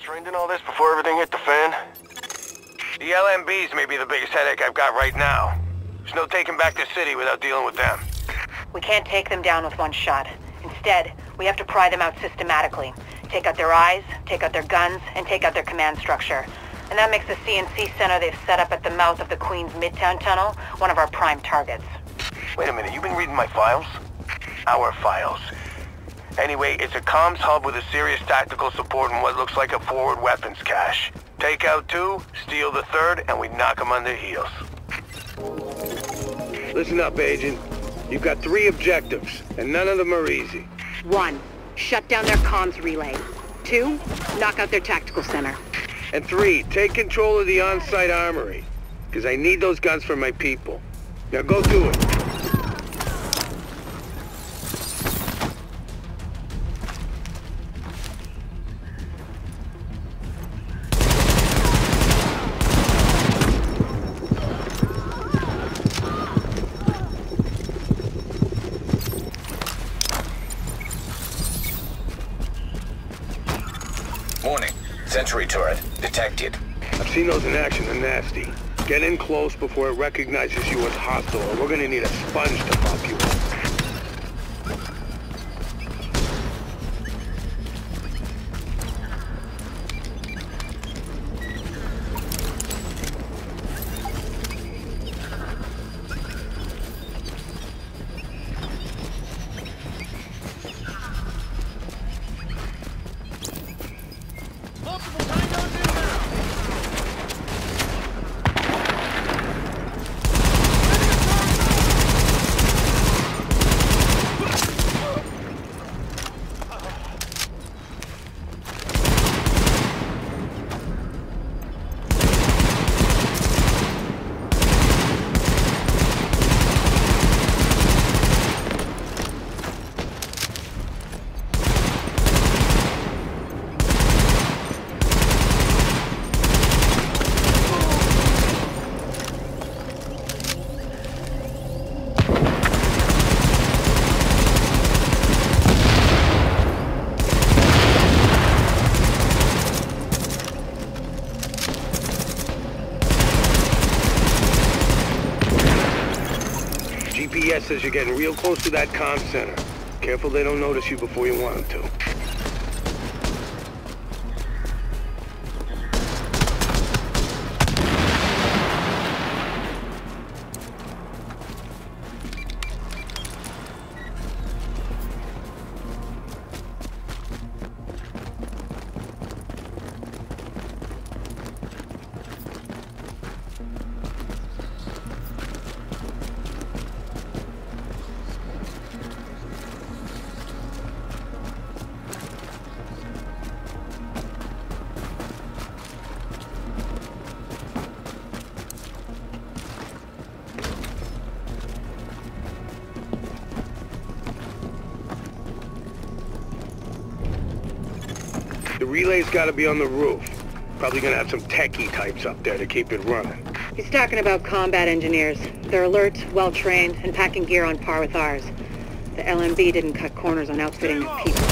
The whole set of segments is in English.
Trained in all this before everything hit the fan? The LMBs may be the biggest headache I've got right now. There's no taking back the city without dealing with them. We can't take them down with one shot. Instead, we have to pry them out systematically. Take out their eyes, take out their guns, and take out their command structure. And that makes the CNC center they've set up at the mouth of the Queen's Midtown Tunnel one of our prime targets. Wait a minute, you've been reading my files? Our files. Anyway, it's a comms hub with a serious tactical support and what looks like a forward weapons cache. Take out 2, steal the 3rd, and we knock them on their heels. Listen up, Agent. You've got 3 objectives, and none of them are easy. 1. Shut down their comms relay. 2. Knock out their tactical center. And 3. Take control of the on-site armory, because I need those guns for my people. Now go do it. Warning. Sentry turret detected. I've seen those in action. They're nasty. Get in close before it recognizes you as hostile, or we're gonna need a sponge to mop you up. GPS says you're getting real close to that comm center. Careful they don't notice you before you want them to. The relay's gotta be on the roof. Probably gonna have some techie types up there to keep it running. He's talking about combat engineers. They're alert, well-trained, and packing gear on par with ours. The LMB didn't cut corners on outfitting their people.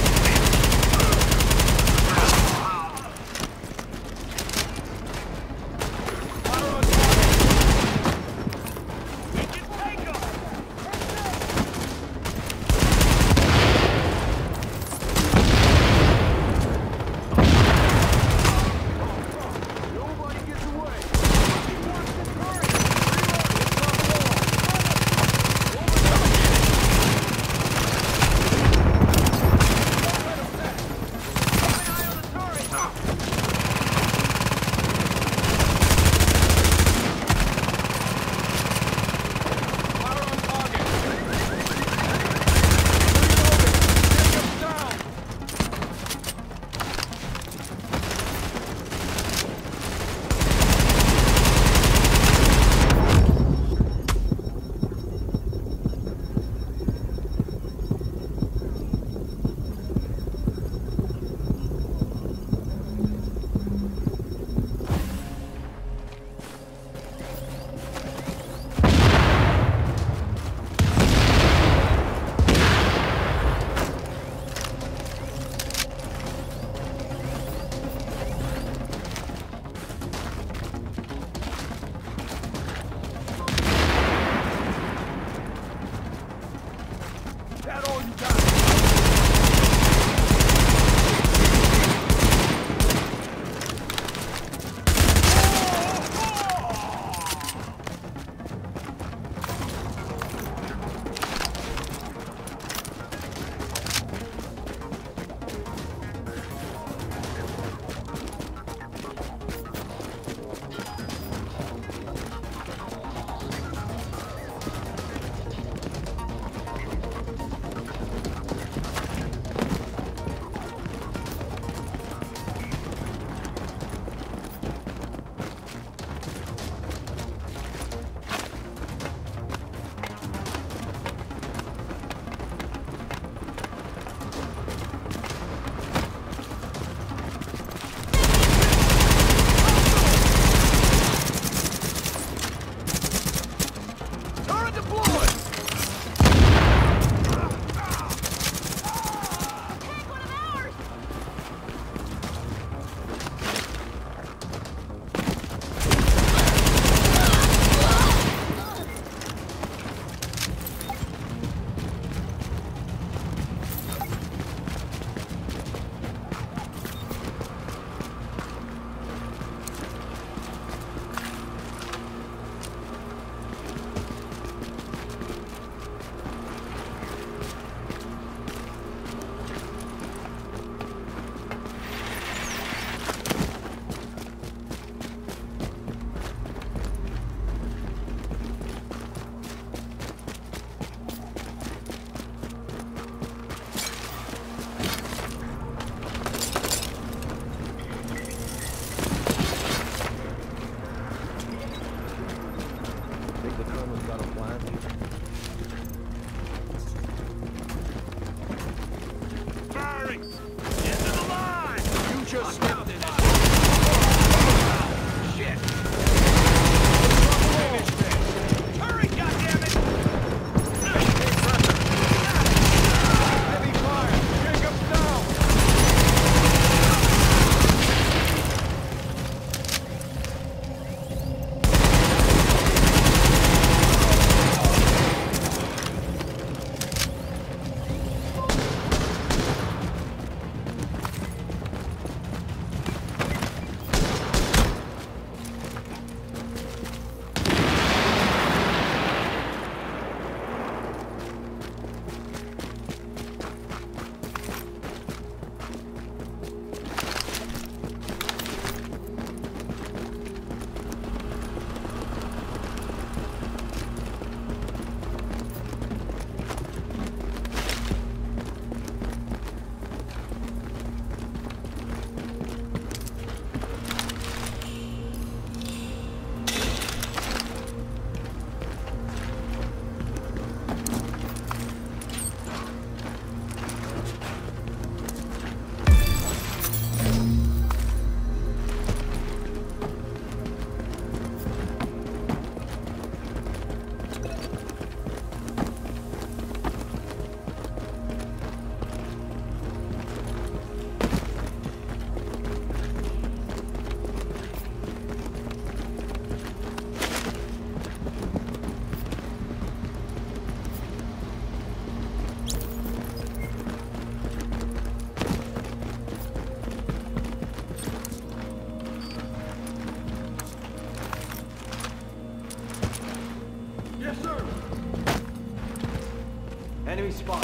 spot.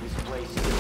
This place is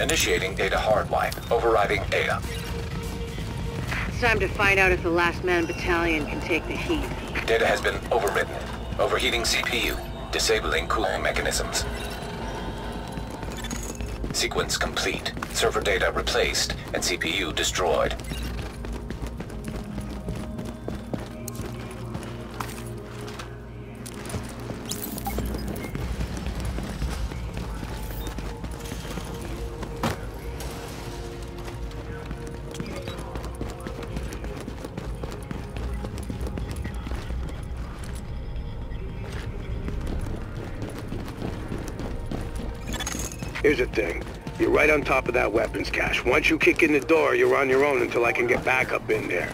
Initiating data hardwipe. Overriding data. It's time to find out if the Last Man Battalion can take the heat. Data has been overridden. Overheating CPU. Disabling cooling mechanisms. Sequence complete. Server data replaced and CPU destroyed. Here's the thing. You're right on top of that weapons cache. Once you kick in the door, you're on your own until I can get back up in there.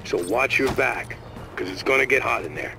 So watch your back, because it's gonna get hot in there.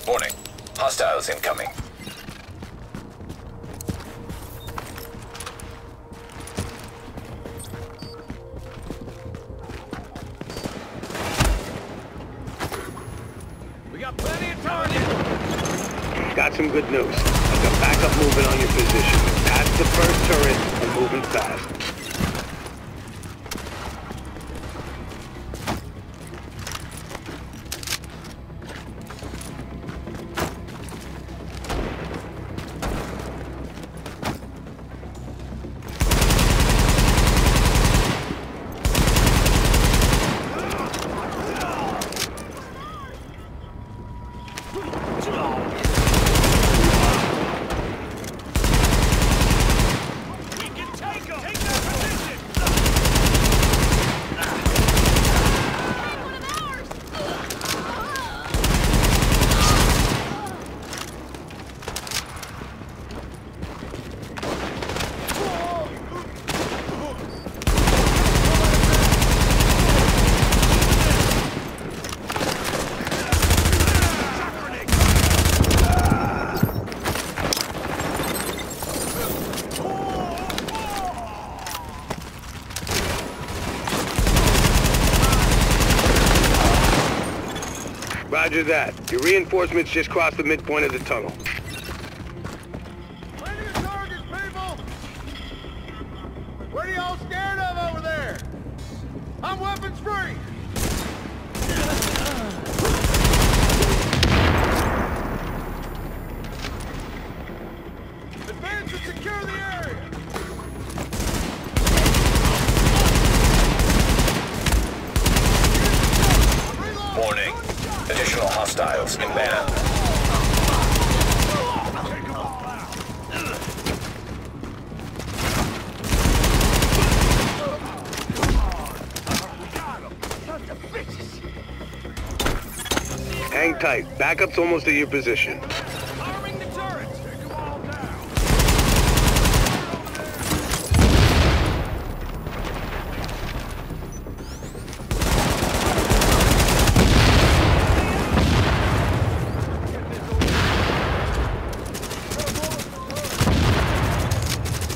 Warning. Hostiles incoming. We got plenty of targets. Got some good news. I've got backup moving on your position. Past the first turret and moving fast. Roger that. Your reinforcements just crossed the midpoint of the tunnel. Plenty of targets, people! What are y'all scared of over there? I'm weapons free! Secure the area! Warning. Additional hostiles inbound. Take them all out! We got them! Sons of bitches! Hang tight. Backup's almost at your position. Arming the turrets! Take them all down!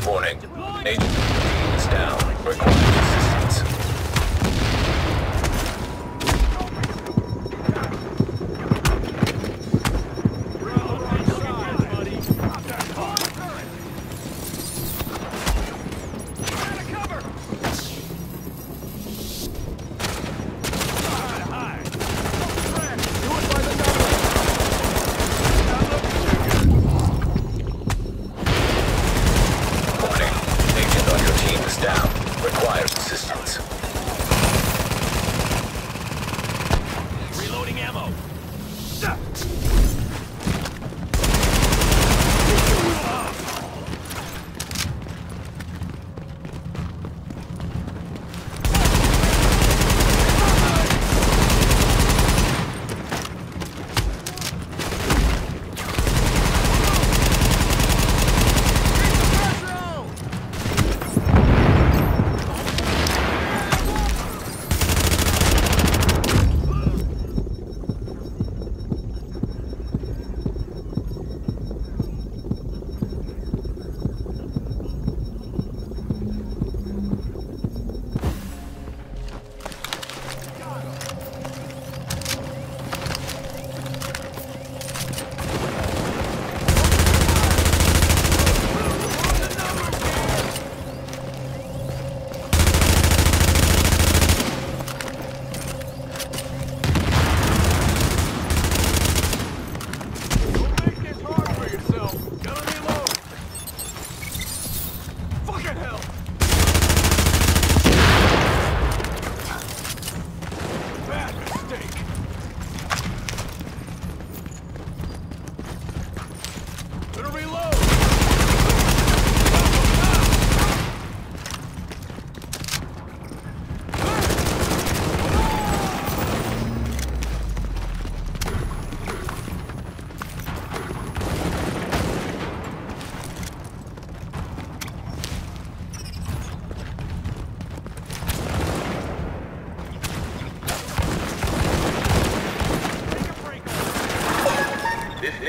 Warning. Agent team is down. Requires assistance. Warning. Agent on your team is down. Requires assistance. Reloading ammo!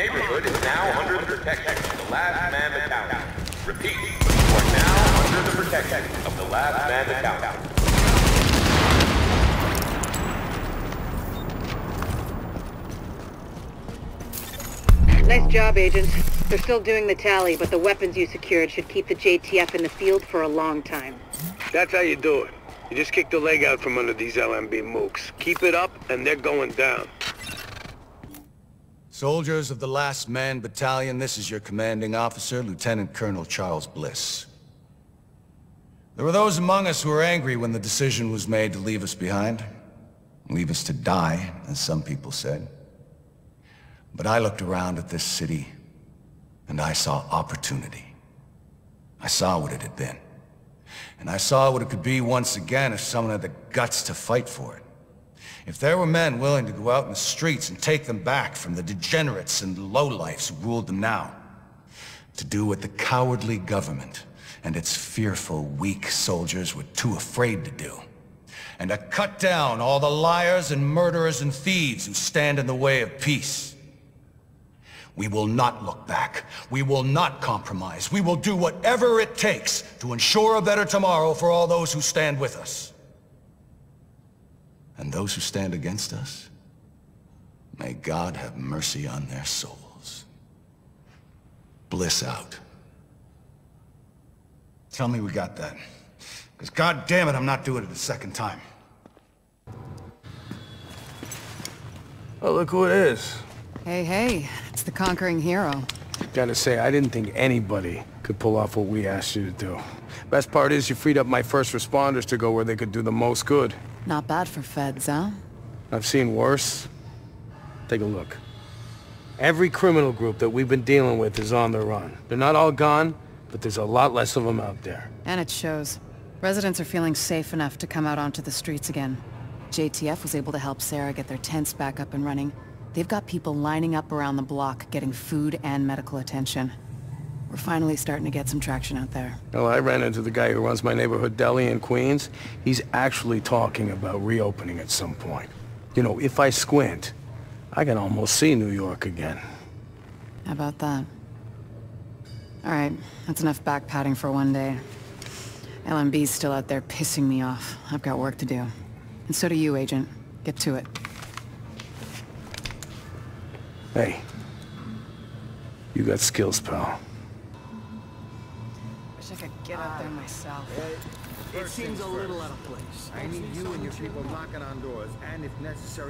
neighborhood is now under the protection of the Last Man Battalion. Repeat, you are now under the protection of the Last Man Battalion. Nice job, Agent. They're still doing the tally, but the weapons you secured should keep the JTF in the field for a long time. That's how you do it. You just kick the leg out from under these LMB mooks. Keep it up, and they're going down. Soldiers of the Last Man Battalion, this is your commanding officer, Lieutenant Colonel Charles Bliss. There were those among us who were angry when the decision was made to leave us behind. Leave us to die, as some people said. But I looked around at this city, and I saw opportunity. I saw what it had been. And I saw what it could be once again if someone had the guts to fight for it. If there were men willing to go out in the streets and take them back from the degenerates and lowlifes who ruled them now. To do what the cowardly government and its fearful, weak soldiers were too afraid to do. And to cut down all the liars and murderers and thieves who stand in the way of peace. We will not look back. We will not compromise. We will do whatever it takes to ensure a better tomorrow for all those who stand with us. And those who stand against us, may God have mercy on their souls. Bliss out. Tell me we got that. Because God damn it, I'm not doing it a second time. Oh, look who it is. Hey, hey, it's the conquering hero. Gotta say, I didn't think anybody could could pull off what we asked you to do. Best part is you freed up my first responders to go where they could do the most good. Not bad for feds, huh? I've seen worse. Take a look. Every criminal group that we've been dealing with is on the run. They're not all gone, but there's a lot less of them out there. And it shows. Residents are feeling safe enough to come out onto the streets again. JTF was able to help Sarah get their tents back up and running. They've got people lining up around the block, getting food and medical attention. We're finally starting to get some traction out there. Well, I ran into the guy who runs my neighborhood deli in Queens. He's actually talking about reopening at some point. You know, if I squint, I can almost see New York again. How about that? All right, that's enough back-patting for one day. LMB's still out there pissing me off. I've got work to do. And so do you, Agent. Get to it. Hey. You got skills, pal. Wish I could get out there myself. It seems a little out of place. I need you and your people knocking on doors, and if necessary...